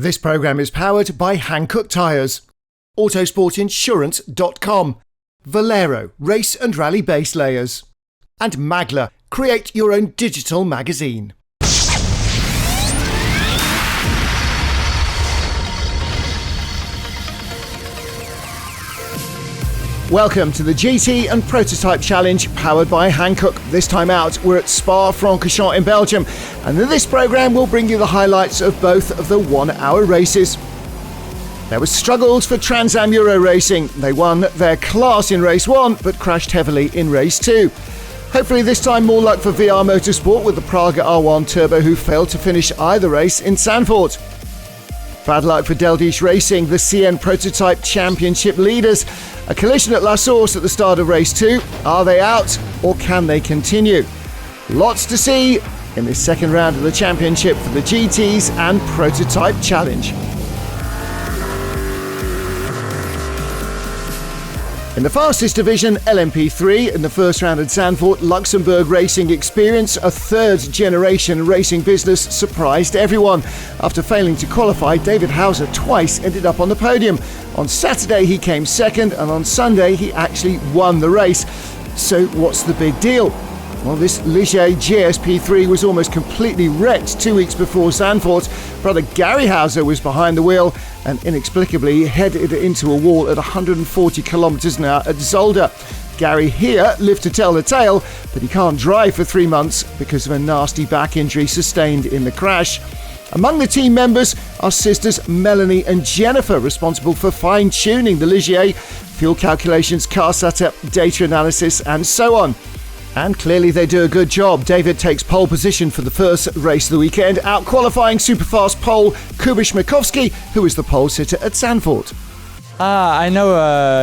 This programme is powered by Hankook Tyres, Autosportinsurance.com, Valero Race and Rally Base Layers, and Magla. Create your own digital magazine. Welcome to the GT and Prototype Challenge powered by Hankook. This time out, we're at Francorchamps in Belgium, and in this programme we'll bring you the highlights of both of the 1 hour races. There was struggles for Trans Am Euro Racing. They won their class in race 1 but crashed heavily in race 2. Hopefully this time more luck for VR Motorsport with the Praga R1 Turbo, who failed to finish either race in Zandvoort. Bad luck for Deldish Racing, the CN Prototype Championship leaders. A collision at La Source at the start of race 2. Are they out or can they continue? Lots to see in this second round of the championship for the GTs and Prototype Challenge. In the fastest division, LMP3, in the first round at Zandvoort, Luxembourg Racing Experience, a third-generation racing business, surprised everyone. After failing to qualify, David Hauser twice ended up on the podium. On Saturday, he came second, and on Sunday, he actually won the race. So what's the big deal? Well, this Ligier GSP3 was almost completely wrecked 2 weeks before Zandvoort. Brother Gary Hauser was behind the wheel and inexplicably headed into a wall at 140 kilometres an hour at Zolder. Gary here lived to tell the tale, but he can't drive for 3 months because of a nasty back injury sustained in the crash. Among the team members are sisters Melanie and Jennifer, responsible for fine-tuning the Ligier, fuel calculations, car setup, data analysis and so on. And clearly they do a good job. David takes pole position for the first race of the weekend, out-qualifying superfast Pole Kubish Makowski, who is the pole sitter at Zandvoort. I know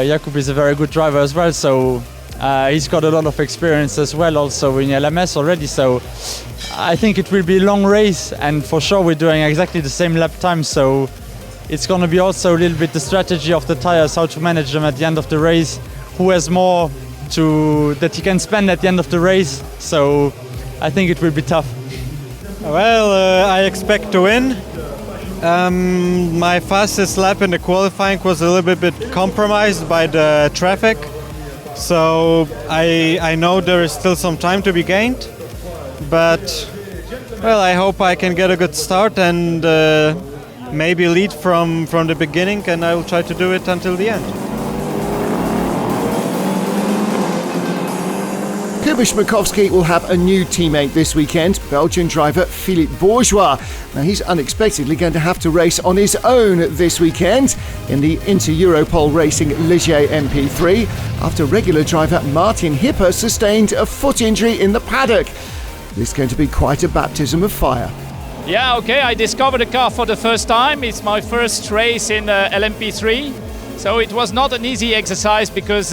Jakub is a very good driver as well, so he's got a lot of experience as well also in LMS already, so I think it will be a long race, and for sure we're doing exactly the same lap time, so it's going to be also a little bit the strategy of the tires, how to manage them at the end of the race, who has more that he can spend at the end of the race, so I think it will be tough. Well, I expect to win. My fastest lap in the qualifying was a little bit compromised by the traffic, so I know there is still some time to be gained, but well, I hope I can get a good start and maybe lead from the beginning, and I will try to do it until the end. Kubish Makowski will have a new teammate this weekend, Belgian driver Philippe Bourgeois. Now he's unexpectedly going to have to race on his own this weekend in the Inter-Europol Racing Ligier MP3 after regular driver Martin Hipper sustained a foot injury in the paddock. This is going to be quite a baptism of fire. Yeah, okay, I discovered the car for the first time. It's my first race in LMP3. So it was not an easy exercise because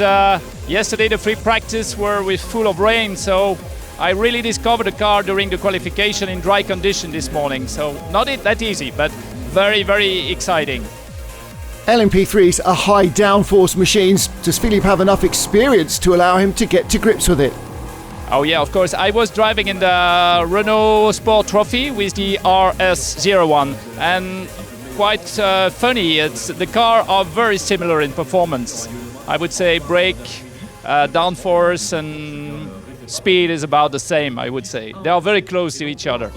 yesterday the free practice were full of rain, so I really discovered the car during the qualification in dry condition this morning. So not that easy, but very, very exciting. LMP3s are high downforce machines. Does Philippe have enough experience to allow him to get to grips with it? Oh yeah, of course. I was driving in the Renault Sport Trophy with the RS01, and quite funny. The car are very similar in performance. I would say brake, downforce and speed is about the same, I would say. They are very close to each other.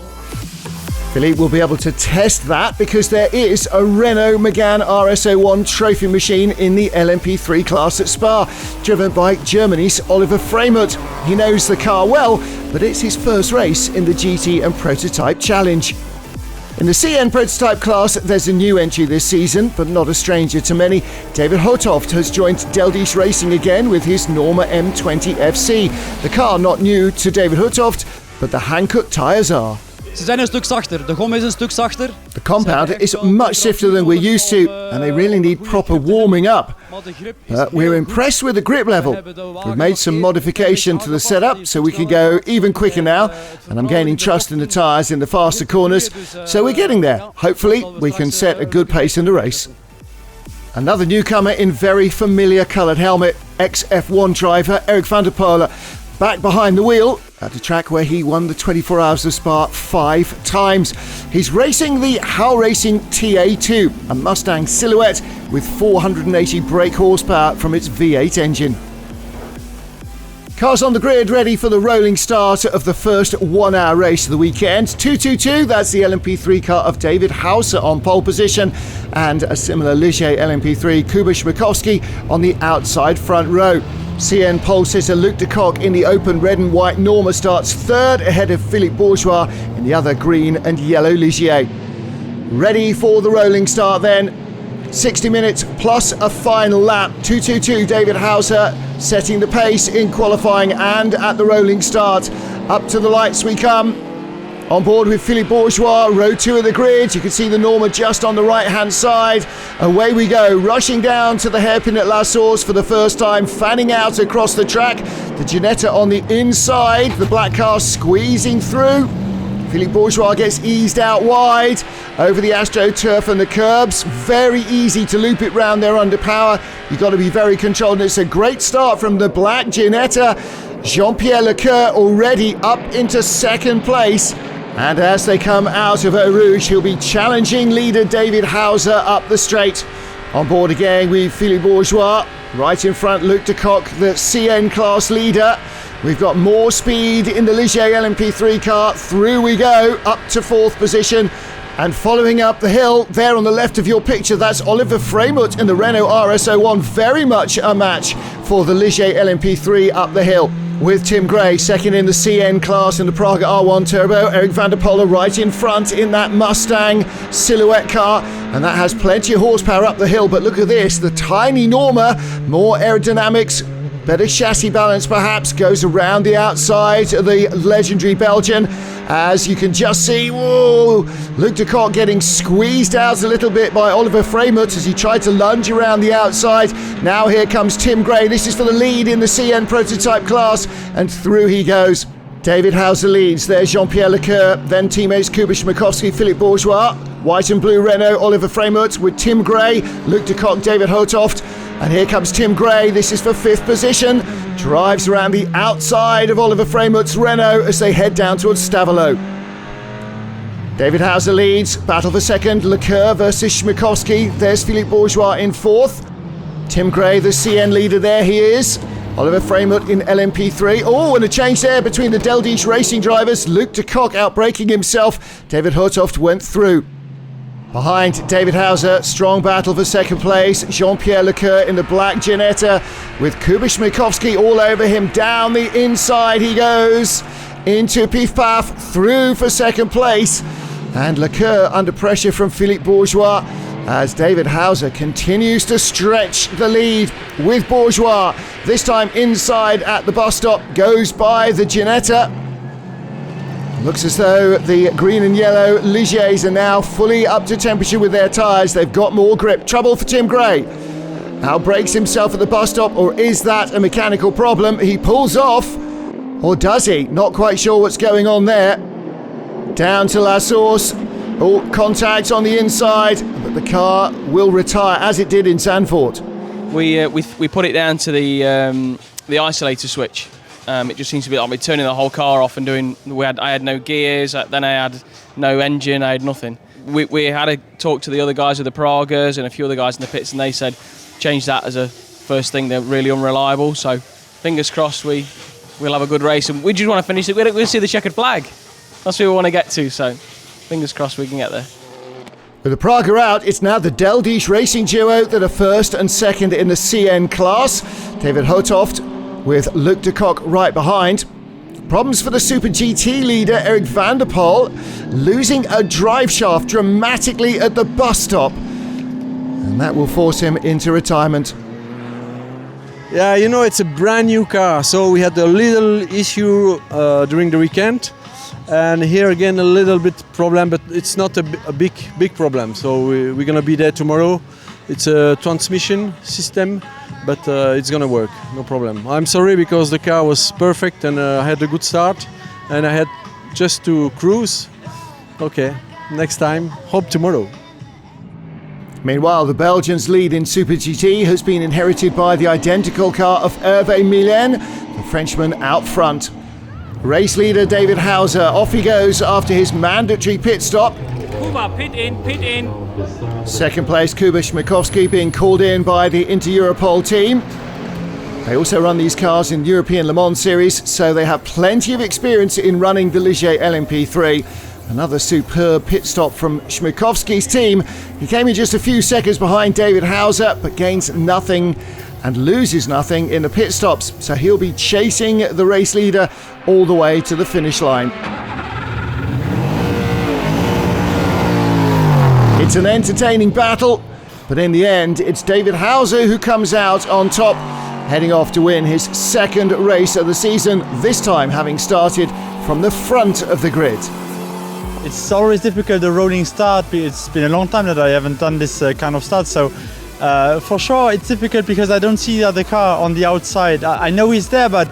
Philippe will be able to test that because there is a Renault Megane RS01 trophy machine in the LMP3 class at Spa, driven by Germany's Oliver Freimut. He knows the car well, but it's his first race in the GT and Prototype Challenge. In the CN Prototype class, there's a new entry this season, but not a stranger to many. David Hotoft has joined Deldish Racing again with his Norma M20 FC. The car not new to David Hotoft, but the Hankook tyres are. Ze zijn een stuk zachter. De gom is een stuk zachter. The compound is much stiffer than we're used to, and they really need proper warming up. But we're impressed with the grip level. We've made some modification to the setup so we can go even quicker now, and I'm gaining trust in the tyres in the faster corners, so we're getting there. Hopefully we can set a good pace in the race. Another newcomer in very familiar coloured helmet, ex-F1 driver Eric van der Poel. back behind the wheel at a track where he won the 24 Hours of Spa 5 times. He's racing the Hal Racing TA2, a Mustang silhouette with 480 brake horsepower from its V8 engine. Cars on the grid ready for the rolling start of the first 1 hour race of the weekend. 222, that's the LMP3 car of David Hauser on pole position, and a similar Ligier LMP3 Kuba Shmakovsky on the outside front row. CN pole sitter Luc de Kock in the open red and white Norma starts third ahead of Philippe Bourgeois in the other green and yellow Ligier. Ready for the rolling start then. 60 minutes plus a final lap. 222 David Hauser setting the pace in qualifying and at the rolling start. Up to the lights we come. On board with Philippe Bourgeois, row 2 of the grid. You can see the Norma just on the right hand side. Away we go, rushing down to the hairpin at La Source for the first time, fanning out across the track. The Ginetta on the inside, the black car squeezing through. Philippe Bourgeois gets eased out wide over the AstroTurf and the curbs. Very easy to loop it round there under power. You've got to be very controlled. And it's a great start from the black Ginetta. Jean-Pierre Lecoeur already up into second place. And as they come out of Eau Rouge, he'll be challenging leader David Hauser up the straight. On board again with Philippe Bourgeois. Right in front, Luc de Kock, the CN class leader. We've got more speed in the Ligier LMP3 car. Through we go, up to fourth position. And following up the hill, there on the left of your picture, that's Oliver Freimut in the Renault RS01. Very much a match for the Ligier LMP3 up the hill. With Tim Gray second in the CN class in the Praga R1 Turbo. Eric van der Poel right in front in that Mustang silhouette car. And that has plenty of horsepower up the hill. But look at this, the tiny Norma, more aerodynamics, better chassis balance perhaps, goes around the outside of the legendary Belgian. As you can just see, whoa, Luc de Kock getting squeezed out a little bit by Oliver Freimut as he tried to lunge around the outside. Now here comes Tim Gray. This is for the lead in the CN prototype class, and through he goes. David Hauser leads. There's Jean-Pierre Lecoeur, then teammates Kuba Shmakovsky, Philippe Bourgeois, white and blue Renault, Oliver Freimut with Tim Gray, Luc de Kock, David Hotoft. And here comes Tim Gray. This is for fifth position. Drives around the outside of Oliver Freimut's Renault as they head down towards Stavelot. David Hauser leads. Battle for second. Lecoeur versus Shmakovsky. There's Philippe Bourgeois in fourth. Tim Gray, the CN leader, there he is. Oliver Freimut in LMP3. Oh, and a change there between the Deldiche racing drivers. Luc de Kock outbraking himself. David Hotoft went through. Behind David Hauser, strong battle for second place. Jean-Pierre Lecoeur in the black Ginetta with Kuba Shmakovsky all over him. Down the inside he goes into Pif Paf, through for second place. And Lecoeur under pressure from Philippe Bourgeois as David Hauser continues to stretch the lead with Bourgeois. This time inside at the bus stop, goes by the Ginetta. Looks as though the green and yellow Ligiers are now fully up to temperature with their tyres. They've got more grip. Trouble for Tim Gray. Outbrakes himself at the bus stop, or is that a mechanical problem? He pulls off, or does he? Not quite sure what's going on there. Down to La Source. Oh, contact on the inside, but the car will retire as it did in Zandvoort. We put it down to the isolator switch. It just seems to be like we're turning the whole car off and doing. I had no gears, then I had no engine, I had nothing. We had a talk to the other guys with the Pragas and a few other guys in the pits, and they said change that as a first thing. They're really unreliable. So fingers crossed we'll have a good race, and we just want to finish it. We'll see the checkered flag. That's what we want to get to. So fingers crossed we can get there. With the Praga out, it's now the Deldiche racing duo that are first and second in the CN class. David Hotoft with Luc de Kock right behind. Problems for the Super GT leader Eric van der Poel, losing a drive shaft dramatically at the bus stop, and that will force him into retirement. Yeah, you know, it's a brand new car, so we had a little issue during the weekend, and here again a little bit problem, but it's not a big problem, so we're gonna be there tomorrow. It's a transmission system, but it's gonna work, no problem. I'm sorry because the car was perfect and I had a good start and I had just to cruise. Okay, next time, hope tomorrow. Meanwhile, the Belgians' lead in Super GT has been inherited by the identical car of Hervé Millen, the Frenchman out front. Race leader David Hauser, off he goes after his mandatory pit stop. Kuba, pit in. Second place, Kuba Śmiechowski being called in by the Inter-Europol team. They also run these cars in European Le Mans Series, so they have plenty of experience in running the Ligier LMP3. Another superb pit stop from Śmiechowski's team. He came in just a few seconds behind David Hauser, but gains nothing and loses nothing in the pit stops. So he'll be chasing the race leader all the way to the finish line. It's an entertaining battle, but in the end, it's David Hauser who comes out on top, heading off to win his second race of the season, this time having started from the front of the grid. It's always difficult, the rolling start. It's been a long time that I haven't done this kind of start, so for sure it's difficult because I don't see the other car on the outside. I know he's there, but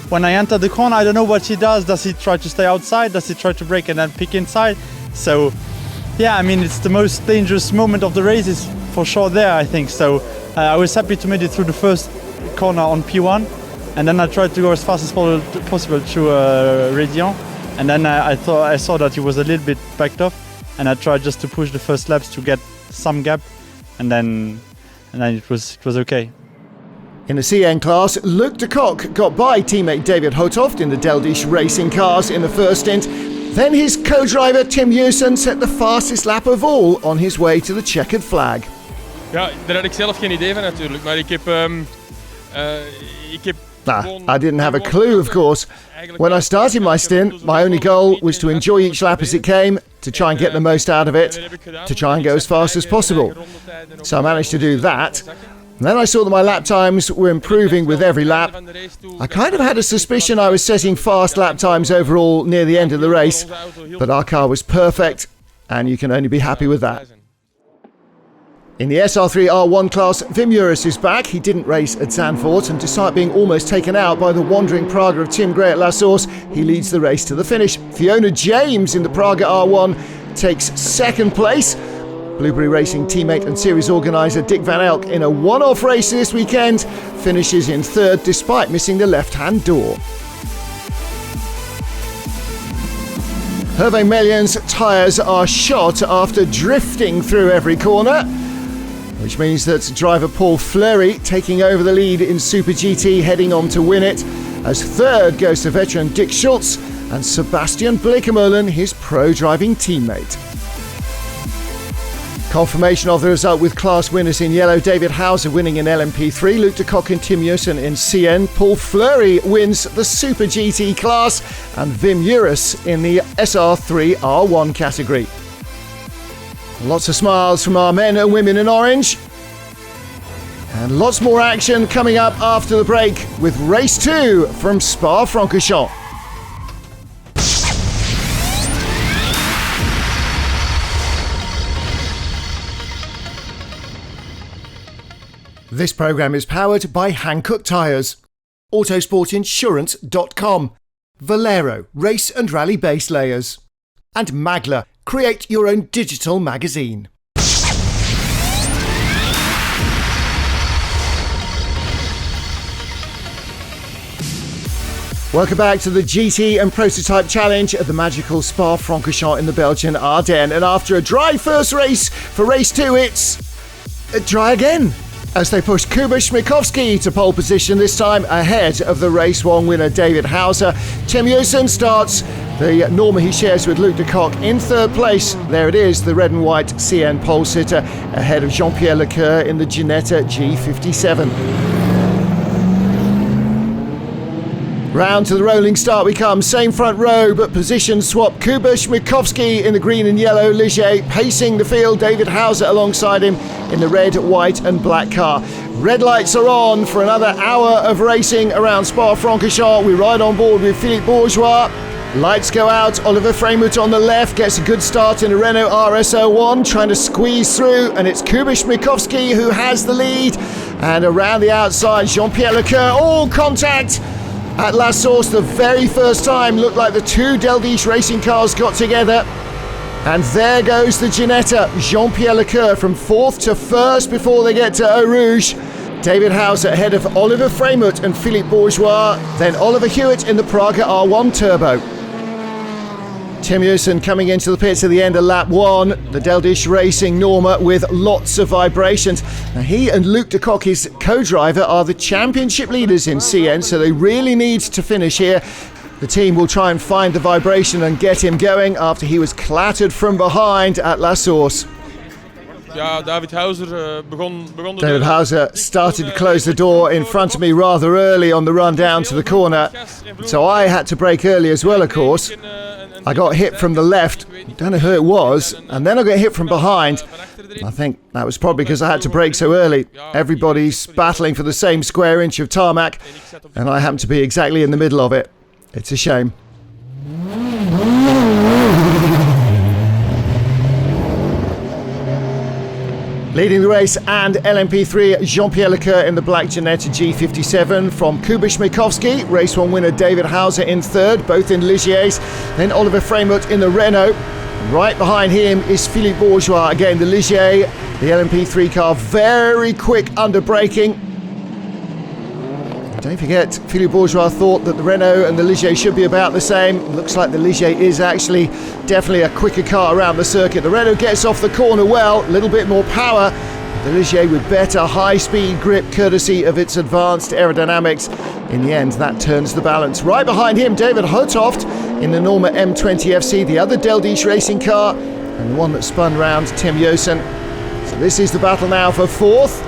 when I enter the corner, I don't know what he does. Does he try to stay outside? Does he try to brake and then pick inside? So yeah, I mean, it's the most dangerous moment of the race is for sure there, I think. So I was happy to make it through the first corner on P1, and then I tried to go as fast as possible through Radiant. And then I saw that he was a little bit backed off, and I tried just to push the first laps to get some gap, and then it was okay. In the CN class, Luc de Kock got by teammate David Hotoft in the Deldish racing cars in the first stint. Then his co-driver Tim Jussen set the fastest lap of all on his way to the checkered flag. Ja, daar had ik zelf geen idee van natuurlijk, maar ik heb I didn't have a clue, of course. When I started my stint, my only goal was to enjoy each lap as it came, to try and get the most out of it, to try and go as fast as possible. So I managed to do that. And then I saw that my lap times were improving with every lap. I kind of had a suspicion I was setting fast lap times overall near the end of the race, but our car was perfect, and you can only be happy with that. In the SR3 R1 class, Wim Juris is back. He didn't race at Zandvoort, and despite being almost taken out by the wandering Praga of Tim Gray at La Source, he leads the race to the finish. Fiona James in the Praga R1 takes second place. Blueberry Racing teammate and series organiser Dick Van Elk, in a one-off race this weekend, finishes in third despite missing the left-hand door. Hervé Millen's tyres are shot after drifting through every corner, which means that driver Paul Fleury taking over the lead in Super GT, heading on to win it, as third goes to veteran Dick Schultz and Sebastian Blickermolen, his pro-driving teammate. Confirmation of the result with class winners in yellow: David Hauser winning in LMP3, Luc de Kock and Tim Jussen in CN, Paul Fleury wins the Super GT class, and Wim Juris in the SR3 R1 category. Lots of smiles from our men and women in orange. And lots more action coming up after the break with race 2 from Spa-Francorchamps. This programme is powered by Hankook Tyres, Autosportinsurance.com, Valero Race and Rally Base Layers, and Magla. Create your own digital magazine. Welcome back to the GT and Prototype Challenge at the magical Spa-Francorchamps in the Belgian Ardennes. And after a dry first race for race 2, it's dry again, as they push Kuba Śmiechowski to pole position, this time ahead of the race 1 winner David Hauser. Tim Jussen starts the Norma he shares with Luc de Kock in third place. There it is, the red and white CN pole sitter, ahead of Jean-Pierre Lecoeur in the Ginetta G57. Round to the rolling start we come, same front row but position swap. Kuba Śmiechowski in the green and yellow Ligier, pacing the field, David Hauser alongside him in the red, white and black car. Red lights are on for another hour of racing around Spa-Francorchamps. We ride on board with Philippe Bourgeois. Lights go out, Oliver Freimuth on the left gets a good start in a Renault RS01, trying to squeeze through, and it's Kuba Śmiechowski who has the lead. And around the outside, Jean-Pierre Lecoeur, all contact at La Source. The very first time looked like the two Deldish racing cars got together. And there goes the Ginetta. Jean-Pierre Lecoeur from 4th to 1st before they get to Eau Rouge. David Hauser ahead of Oliver Freymut and Philippe Bourgeois. Then Oliver Hewitt in the Praga R1 Turbo. Tim Jussen coming into the pits at the end of lap 1. The Deldish Racing Norma with lots of vibrations. Now he and Luc de Kock, his co-driver, are the championship leaders in CN, so they really need to finish here. The team will try and find the vibration and get him going after he was clattered from behind at La Source. Ja, David Hauser David Hauser started to close the door in front of me rather early on the run down to the corner, so I had to brake early as well, of course. I got hit from the left, don't know who it was, and then I got hit from behind. I think that was probably because I had to brake so early. Everybody's battling for the same square inch of tarmac, and I happened to be exactly in the middle of it. It's a shame. Leading the race and LMP3, Jean-Pierre Lecoeur in the black Ginetta G57 from Kuba Schmiekowski. Race 1 winner David Hauser in 3rd, both in Ligiers. Then Oliver Freymut in the Renault. Right behind him is Philippe Bourgeois, again the Ligier. The LMP3 car very quick under braking. Don't forget, Philippe Bourgeois thought that the Renault and the Ligier should be about the same. Looks like the Ligier is actually definitely a quicker car around the circuit. The Renault gets off the corner well, a little bit more power. The Ligier with better high-speed grip courtesy of its advanced aerodynamics. In the end, that turns the balance. Right behind him, David Hotoft in the Norma M20 FC, the other Deldish racing car, and the one that spun round Tim Jussen. So this is the battle now for 4th.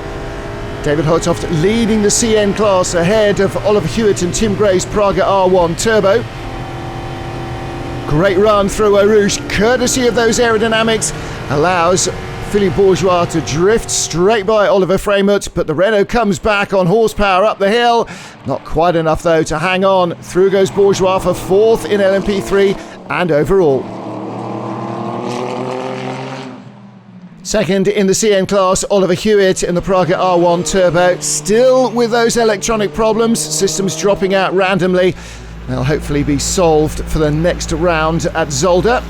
David Hotoft leading the CN class ahead of Oliver Hewitt and Tim Gray's Praga R1 Turbo. Great run through Eau Rouge, courtesy of those aerodynamics, allows Philippe Bourgeois to drift straight by Oliver Freymut, but the Renault comes back on horsepower up the hill. Not quite enough though to hang on. Through goes Bourgeois for 4th in LMP3 and overall. Second in the CN class, Oliver Hewitt in the Praga R1 Turbo. Still with those electronic problems, systems dropping out randomly. They'll hopefully be solved for the next round at Zolder.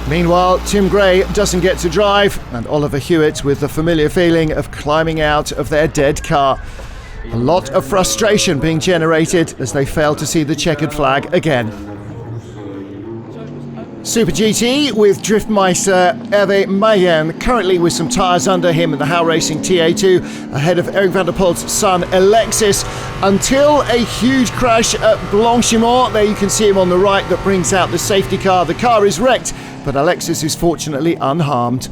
Meanwhile, Tim Gray doesn't get to drive, and Oliver Hewitt with the familiar feeling of climbing out of their dead car. A lot of frustration being generated as they fail to see the checkered flag again. Super GT with Driftmeister Hervé Mayen, currently with some tyres under him in the How Racing TA2, ahead of Eric van der Poel's son Alexis, until a huge crash at Blanchimont. There you can see him on the right that brings out the safety car. The car is wrecked, but Alexis is fortunately unharmed.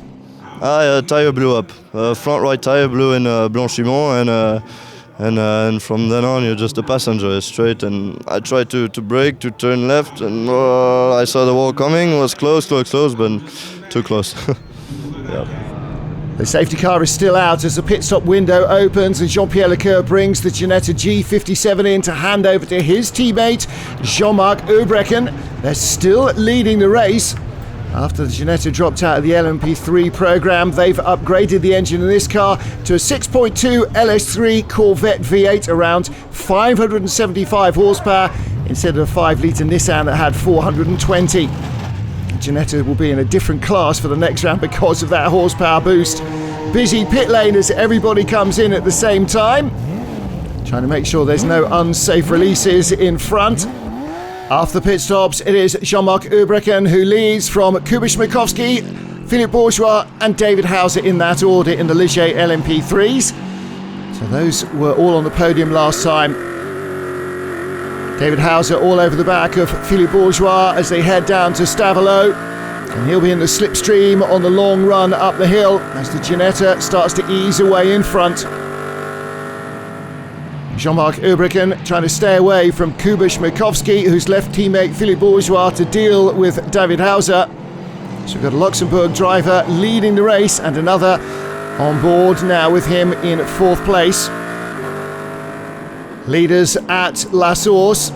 Tyre blew up. Front right tyre blew in Blanchimont, and from then on you're just a passenger straight, and I tried to brake, to turn left, and I saw the wall coming. It was close, but too close. Yeah. The safety car is still out as the pit stop window opens, and Jean-Pierre Lecoeur brings the Ginetta G57 in to hand over to his teammate Jean-Marc Ubrechen. They're still leading the race. After the Ginetta dropped out of the LMP3 program, they've upgraded the engine in this car to a 6.2 LS3 Corvette V8, around 575 horsepower, instead of a 5-litre Nissan that had 420. Ginetta will be in a different class for the next round because of that horsepower boost. Busy pit lane as everybody comes in at the same time, trying to make sure there's no unsafe releases in front. After the pit stops, it is Jean-Marc Ubrechen who leads from Kuba Schmiekowski, Philippe Bourgeois and David Hauser in that order in the Ligier LMP3s. So those were all on the podium last time. David Hauser all over the back of Philippe Bourgeois as they head down to Stavelot. And he'll be in the slipstream on the long run up the hill as the Ginetta starts to ease away in front. Jean-Marc Ubrechen trying to stay away from Kuba Schmiekowski, who's left teammate Philippe Bourgeois to deal with David Hauser. So we've got a Luxembourg driver leading the race and another on board now with him in 4th place. Leaders at La Source.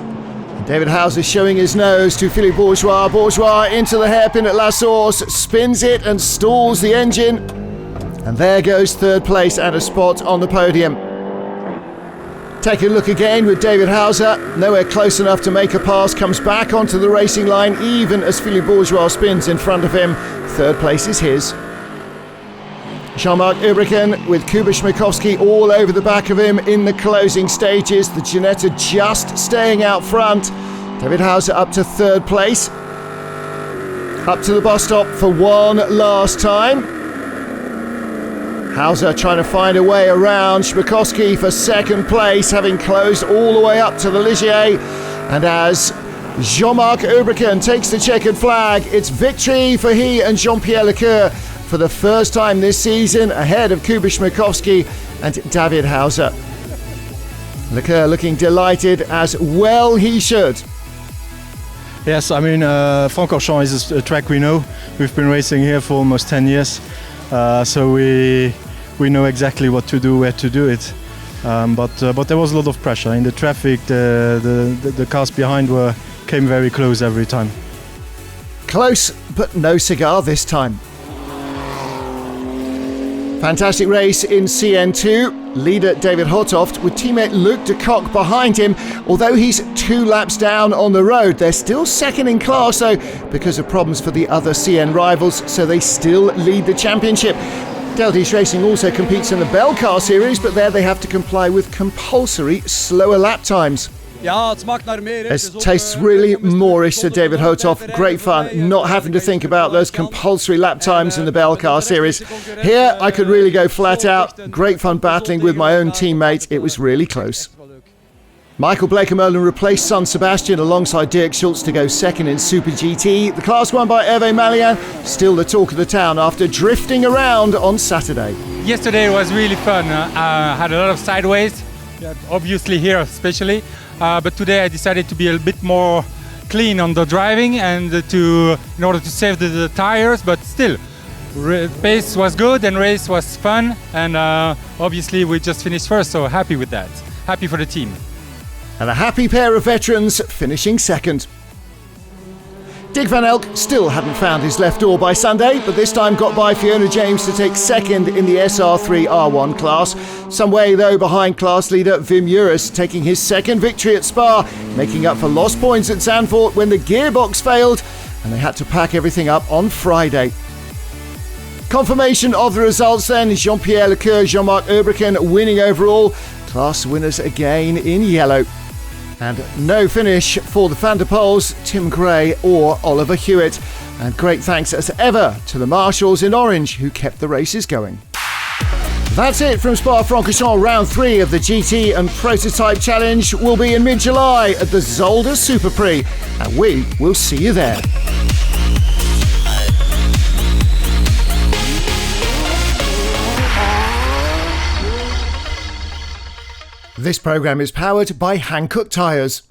David Hauser showing his nose to Philippe Bourgeois. Bourgeois into the hairpin at La Source, spins it and stalls the engine. And there goes 3rd place and a spot on the podium. Take a look again with David Hauser. Nowhere close enough to make a pass. Comes back onto the racing line even as Philippe Bourgeois spins in front of him. Third place is his. Jean-Marc Ubriken with Kuba Schmiekowski all over the back of him in the closing stages. The Ginetta just staying out front. David Hauser up to third place. Up to the bus stop for one last time. Hauser trying to find a way around Schmiekowski for second place, having closed all the way up to the Ligier. And as Jean-Marc Ubriken takes the checkered flag, it's victory for he and Jean-Pierre Lecoeur for the first time this season, ahead of Kuba Schmiekowski and David Hauser. Lecoeur looking delighted, as well he should. Yes, I mean, Francorchamps is a track we know. We've been racing here for almost 10 years. So we know exactly what to do, where to do it. But there was a lot of pressure in the traffic. The cars behind came very close every time. Close, but no cigar this time. Fantastic race in CN2. Leader David Hotoft with teammate Luc de Kock behind him. Although he's 2 laps down on the road, they're still second in class though because of problems for the other CN rivals, so they still lead the championship. Deldish Racing also competes in the Bell Car Series, but there they have to comply with compulsory slower lap times. It tastes really Moorish, said David Hotoff. Great fun not having to think about those compulsory lap times in the Bell Car Series. Here I could really go flat out. Great fun battling with my own teammate. It was really close. Michael Bleekemolen replaced San Sebastian alongside Dirk Schultz to go second in Super GT. The class won by Hervé Malian, still the talk of the town after drifting around on Saturday. Yesterday was really fun. Had a lot of sideways, obviously here especially. But today I decided to be a bit more clean on the driving and in order to save the tires, but still pace was good and race was fun, and obviously we just finished first, so happy with that. Happy for the team. And a happy pair of veterans finishing second. Dick Van Elk still hadn't found his left door by Sunday, but this time got by Fiona James to take second in the SR3 R1 class. Some way though behind class leader Wim Uris, taking his second victory at Spa, making up for lost points at Zandvoort when the gearbox failed and they had to pack everything up on Friday. Confirmation of the results then, Jean-Pierre Lecoeur, Jean-Marc Ubriken winning overall. Class winners again in yellow. And no finish for the Van der Poels, Tim Gray or Oliver Hewitt. And great thanks as ever to the marshals in orange who kept the races going. That's it from Spa-Francorchamps. Round 3 of the GT and Prototype Challenge will be in mid-July at the Zolder Super Prix. And we will see you there. This programme is powered by Hankook Tyres,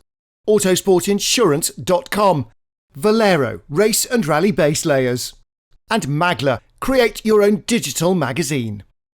Autosportinsurance.com, Valero Race and Rally Base Layers, and Magla. Create your own digital magazine.